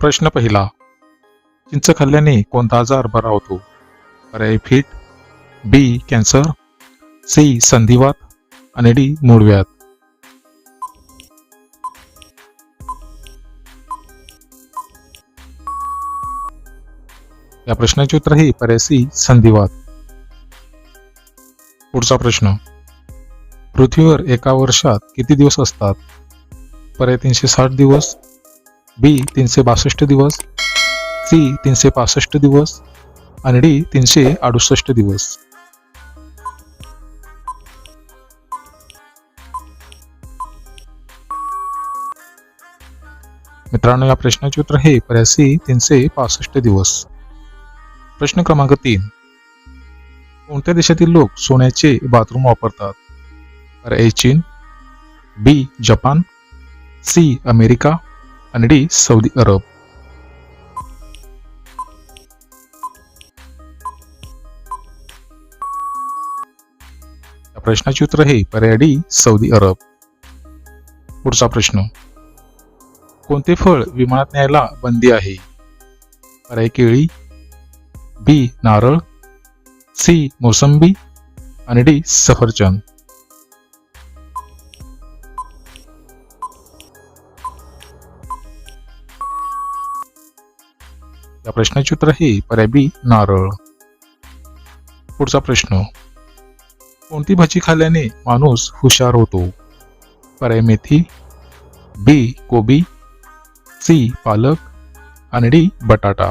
प्रश्न पहिला. चिंच खाल्ल्याने कोणता आजार बरा होतो? पर्याय फिट, बी कॅन्सर, सी संधिवात आणि डी मूळव्याध. या प्रश्नाचे उत्तर आहे पर्याय सी संधिवात. पुढचा प्रश्न. पृथ्वीवर एका वर्षात किती दिवस असतात? पर्याय 360 दिवस, बी 362 दिवस, सी 365 दिवस आणि डी 368 दिवस. मित्रांनो, या प्रश्नाचे उत्तर आहे पर्याय सी 365 दिवस. प्रश्न क्रमांक 3. कोणत्या देशातील लोक सोन्याचे बाथरूम वापरतात? पर्याय चीन, बी जपान, सी अमेरिका आणि डी सौदी अरब. या प्रश्नाचे उत्तर आहे पर्याय डी सौदी अरब. पुढचा प्रश्न. कोणते फळ विमानात न्यायला बंदी आहे? पर्याय केळी, बी नारळ, सी मोसंबी आणि डी सफरचंद. या प्रश्नाचे उत्तर आहे पर्याय बी नारळ. पुढचा प्रश्न. कोणती भाजी खाल्ल्याने माणूस हुशार होतो? पर्याय मेथी, बी कोबी, सी पालक आणि डी बटाटा.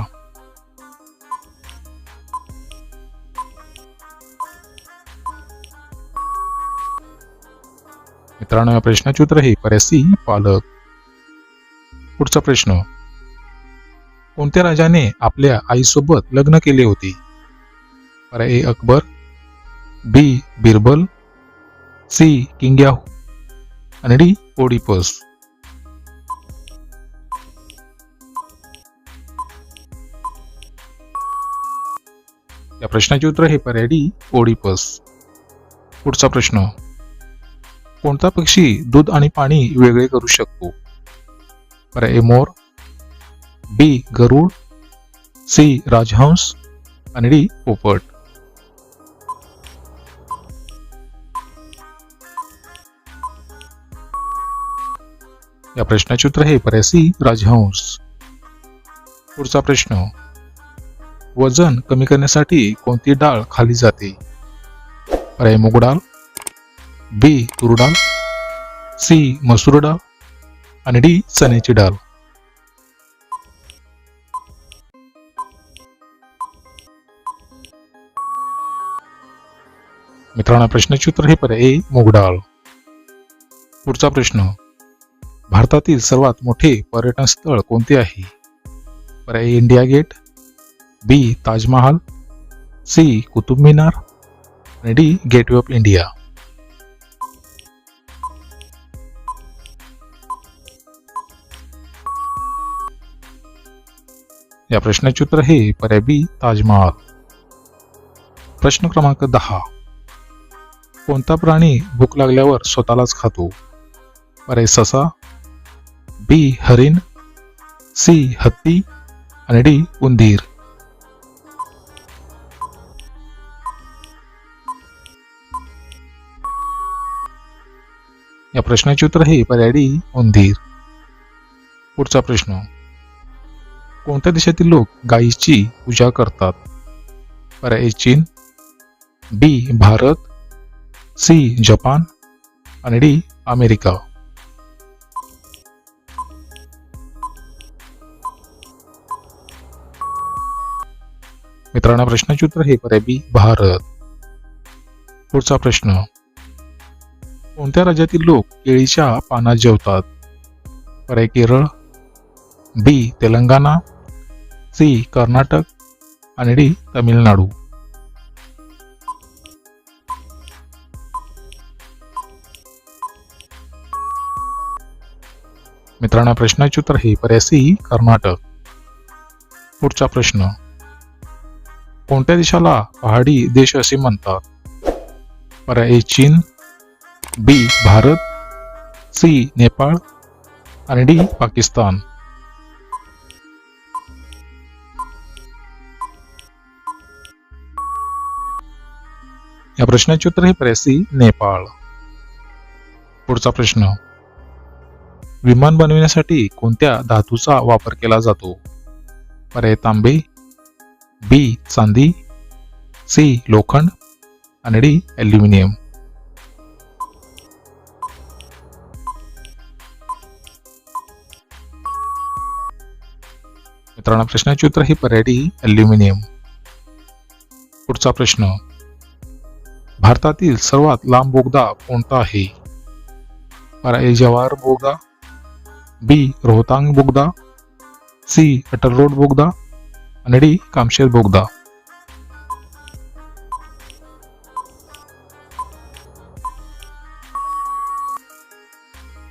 मित्रांनो, या प्रश्नाचे उत्तर आहे पर्याय सी पालक. पुढचा प्रश्न. कोणत्या राजाने आपल्या आईसोबत लग्न केले होते? पर्याय ए अकबर, बी बिरबल, सी किंग याहू आणि डी ओडिपस. या प्रश्नाचे उत्तर आहे पर्याय डी ओडिपस. पुढचा प्रश्न. कोणता पक्षी दूध आणि पाणी वेगळे करू शकतो? पर्याय मोर, बी गरुड, सी राजहंस आणि डी पोपट. या प्रश्नाचे उत्तर आहे पर्याय सी राजहंस. पुढचा प्रश्न. वजन कमी करण्यासाठी कोणती डाळ खाल्ली जाते? पर्याय मूग डाळ, बी तूर डाळ, सी मसूर डाळ आणि डी चण्याची डाळ. मित्रांनो, प्रश्नाचे उत्तर हे पर्याय ए मूग डाळ. पुढचा प्रश्न. भारतातील सर्वात मोठे पर्यटन स्थळ कोणते आहे? पर्याय इंडिया गेट, बी ताजमहाल, सी कुतुब मिनार आणि डी गेटवे ऑफ इंडिया. या प्रश्नाचे उत्तर आहे पर्याय बी ताजमहाल. प्रश्न क्रमांक 10. कोणता प्राणी भूक लागल्यावर स्वतःलाच खातो? पर्याय ससा, बी हरिण, सी हत्ती आणि डी उंदीर. या प्रश्नाचे उत्तर आहे पर्याय डी उंदीर. पुढचा प्रश्न. कोणत्या देशातील लोक गायीची पूजा करतात? पर्याय चीन, बी भारत, सी जपान आणि डी अमेरिका. मित्रांनो, प्रश्नाचे उत्तर हे पर्याय बी भारत. पुढचा प्रश्न. कोणत्या राज्यातील लोक केळीच्या पानात जेवतात? पर्याय केरळ, बी तेलंगणा, सी कर्नाटक आणि डी तमिळनाडू. मित्रांनो, प्रश्नाचे उत्तर हे पर्याय सी कर्नाटक. पुढचा प्रश्न. कोणत्या देशाला पहाडी देश असे म्हणतात? पर्याय चीन, बी भारत, सी नेपाळ आणि डी पाकिस्तान. या प्रश्नाचे उत्तर हे पर्याय सी नेपाळ. पुढचा प्रश्न, विमान बनविण्यासाठी कोणत्या धातूचा वापर केला जातो? पर्याय तांबे, बी चांदी, सी लोखंड आणि डी ॲल्युमिनियम. मित्रांनो प्रश्नाचे उत्तर हे पर्याय डी ॲल्युमिनियम. पुढचा प्रश्न, भारतातील सर्वात लांब बोगदा कोणता आहे? पर्याय जवाहर बोगदा, बी रोहतांग बोगदा, सी अटल रोड बोगदा आणि डी कामशेत बोगदा.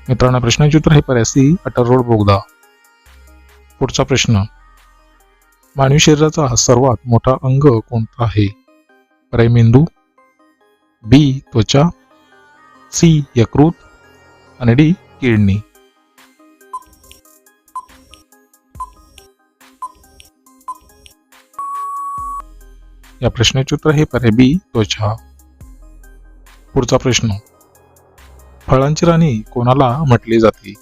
मित्रांनो प्रश्नाचे उत्तर हे पर्याय सी अटल रोड बोगदा. पुढचा प्रश्न, मानवी शरीराचा सर्वात मोठा अंग कोणता आहे? पर्याय मेंदू, बी त्वचा, सी यकृत आणि डी किडनी. या प्रश्नाचे उत्तर हे पर्याय बी त्वचा. पुढचा प्रश्न, फळांची राणी कोणाला म्हटले जाते?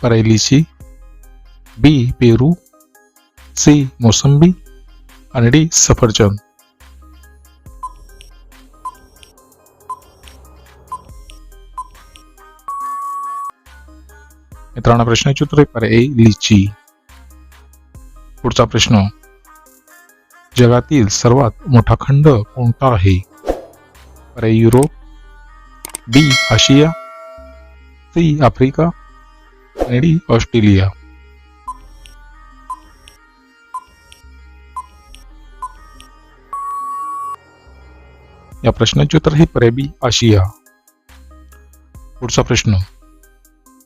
पर्याय लिची, बी पेरू, सी मोसंबी आणि डी सफरचंद. मित्रांनो प्रश्नाचे उत्तर पर्याय लिची. पुढचा प्रश्न, जगातील सर्वात मोठा खंड कोणता आहे? पर्याय युरोप, बी आशिया, सी आफ्रिका आणि डी ऑस्ट्रेलिया. या प्रश्नाचे उत्तर हे पर्याय बी आशिया. पुढचा प्रश्न,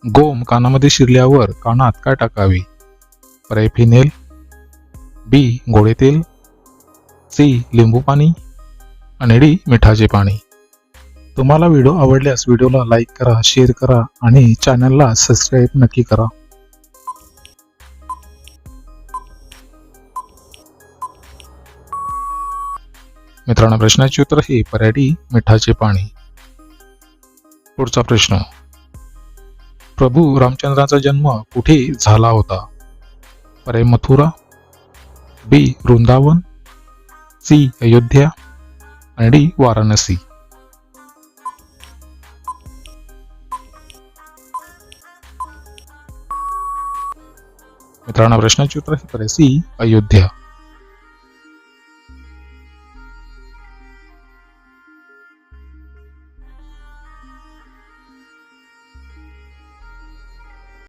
गोम कानामध्ये शिरल्यावर कानात काय टाकावे? पर्याय फिनेल, बी गोडे तेल, सी लिंबू पाणी आणि डी मिठाचे पाणी. तुम्हाला व्हिडिओ आवडल्यास व्हिडिओला लाईक करा, शेअर करा आणि चॅनलला सबस्क्राईब नक्की करा. मित्रांनो प्रश्नाचे उत्तर हे पर्याय डी मिठाचे पाणी. पुढचा प्रश्न, प्रभू रामचंद्राचा जन्म कुठे झाला होता? पर्याय मथुरा, बी वृंदावन, सी अयोध्या आणि डी वाराणसी. मित्रांनो प्रश्नाचे उत्तर हे पर्याय सी अयोध्या.